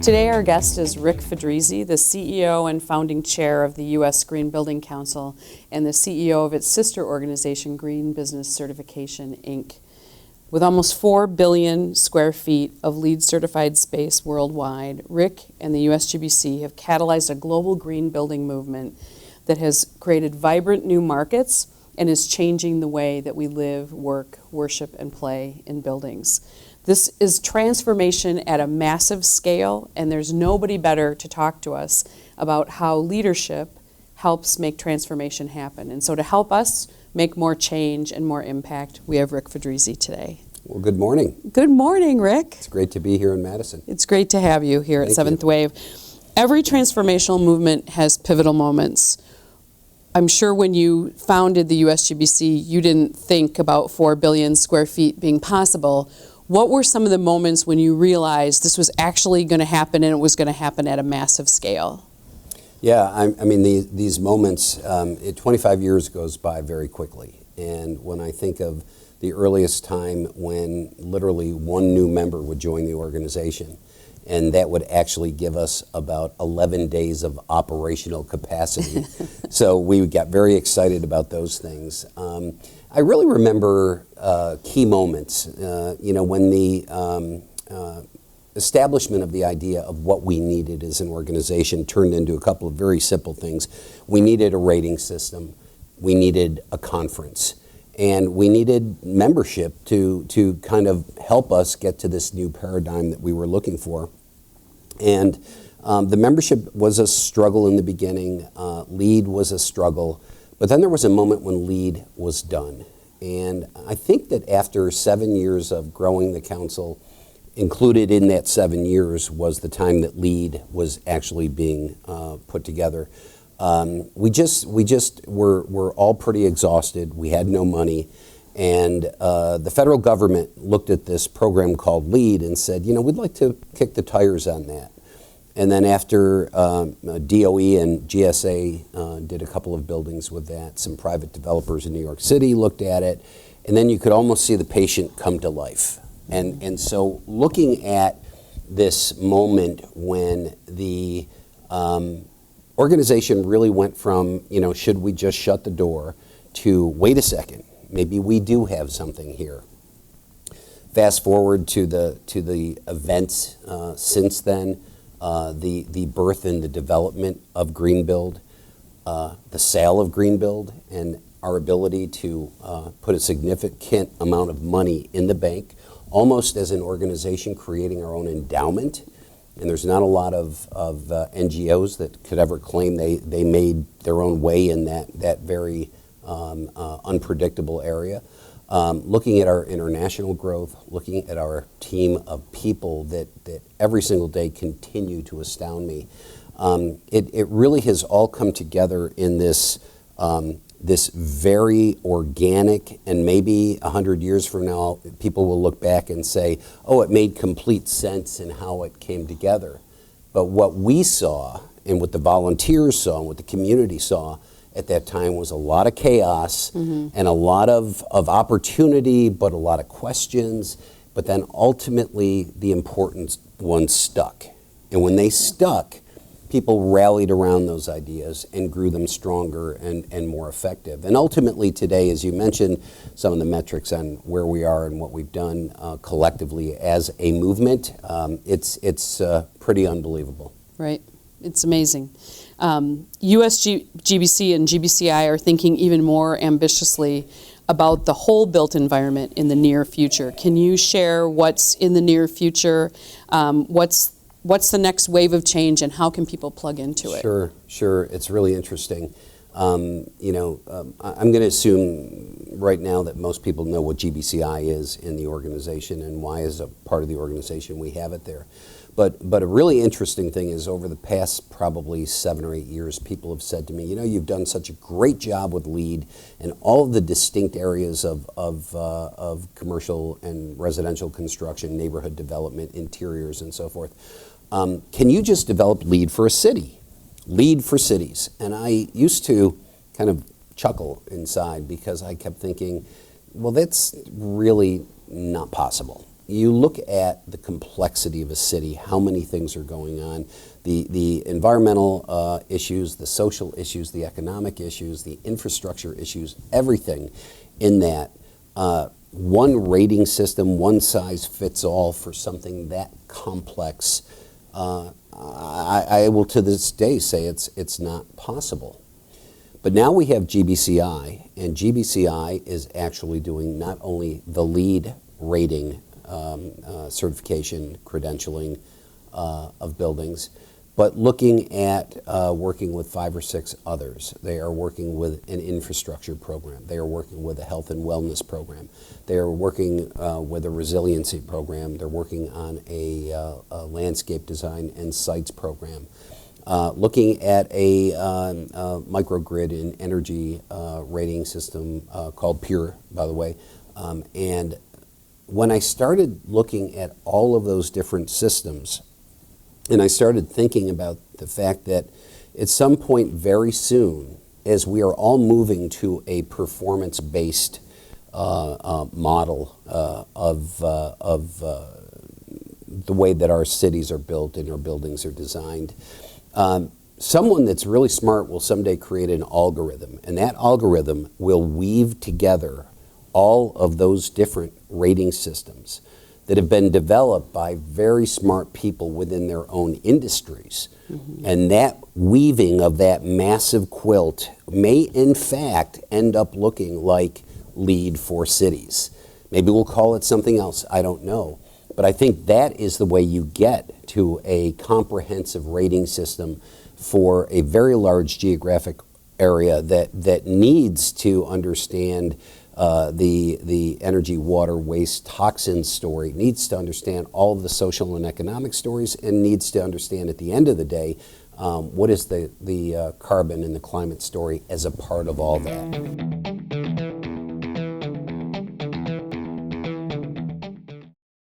Today our guest is Rick Fedrizzi, the CEO and founding chair of the U.S. Green Building Council and the CEO of its sister organization, Green Business Certification, Inc. With almost 4 billion square feet of LEED certified space worldwide, Rick and the USGBC have catalyzed a global green building movement that has created vibrant new markets and is changing the way that we live, work, worship, and play in buildings. This is transformation at a massive scale, and there's nobody better to talk to us about how leadership helps make transformation happen. And so to help us make more change and more impact, we have Rick Fedrizzi today. Well, good morning. Good morning, Rick. It's great to be here in Madison. It's great to have you here at Seventh Wave. Every transformational movement has pivotal moments. I'm sure when you founded the USGBC, you didn't think about 4 billion square feet being possible. What were some of the moments when you realized this was actually going to happen and it was going to happen at a massive scale? Yeah, I mean, these moments, 25 years goes by very quickly. And when I think of the earliest time when literally one new member would join the organization, and that would actually give us about 11 days of operational capacity. So we got very excited about those things. I really remember key moments, when the establishment of the idea of what we needed as an organization turned into a couple of very simple things. We needed a rating system, we needed a conference, and we needed membership to kind of help us get to this new paradigm that we were looking for. And the membership was a struggle in the beginning. LEED was a struggle. But then there was a moment when LEED was done. And I think that after 7 years of growing the council, included in that 7 years was the time that LEED was actually being put together. We were all pretty exhausted. We had no money. And the federal government looked at this program called LEED and said, we'd like to kick the tires on that. And then after DOE and GSA did a couple of buildings with that, some private developers in New York City looked at it, and then you could almost see the patient come to life. And so looking at this moment when the organization really went from, should we just shut the door, to wait a second, maybe we do have something here. Fast forward to the events since then. The birth and the development of Greenbuild, the sale of Greenbuild, and our ability to put a significant amount of money in the bank, almost as an organization creating our own endowment. And there's not a lot of NGOs that could ever claim they made their own way in that very unpredictable area. Looking at our international growth, looking at our team of people that every single day continue to astound me. It really has all come together in this very organic, and maybe 100 years from now, people will look back and say, oh, it made complete sense in how it came together. But what we saw, and what the volunteers saw, and what the community saw, at that time was a lot of chaos and a lot of opportunity, but a lot of questions. But then ultimately, the important ones stuck. And when they stuck, people rallied around those ideas and grew them stronger and more effective. And ultimately today, as you mentioned, some of the metrics on where we are and what we've done collectively as a movement, it's pretty unbelievable. Right. It's amazing. USGBC and GBCI are thinking even more ambitiously about the whole built environment in the near future. Can you share what's in the near future? What's the next wave of change, and how can people plug into it? Sure. It's really interesting. I'm going to assume right now that most people know what GBCI is in the organization and why, as a part of the organization, we have it there. But a really interesting thing is, over the past probably 7 or 8 years, people have said to me, you've done such a great job with LEED and all of the distinct areas of commercial and residential construction, neighborhood development, interiors, and so forth. Can you just develop LEED for a city? LEED for cities. And I used to kind of chuckle inside because I kept thinking, well, that's really not possible. you look at the complexity of a city, how many things are going on, the environmental issues, the social issues, the economic issues, the infrastructure issues, everything in that. One rating system, one size fits all for something that complex, I will to this day say it's not possible. But now we have GBCI, and GBCI is actually doing not only the LEED rating certification credentialing of buildings, but looking at working with 5 or 6 others. They are working with an infrastructure program. They are working with a health and wellness program. They are working with a resiliency program. They're working on a landscape design and sites program. Looking at a microgrid and energy rating system called PURE, by the way. And when I started looking at all of those different systems, and I started thinking about the fact that at some point very soon, as we are all moving to a performance-based model of the way that our cities are built and our buildings are designed, someone that's really smart will someday create an algorithm, and that algorithm will weave together all of those different rating systems that have been developed by very smart people within their own industries. Mm-hmm. And that weaving of that massive quilt may in fact end up looking like LEED for cities. Maybe we'll call it something else, I don't know. But I think that is the way you get to a comprehensive rating system for a very large geographic area that needs to understand the energy, water, waste, toxins story, needs to understand all of the social and economic stories, and needs to understand at the end of the day what is the carbon and the climate story as a part of all that.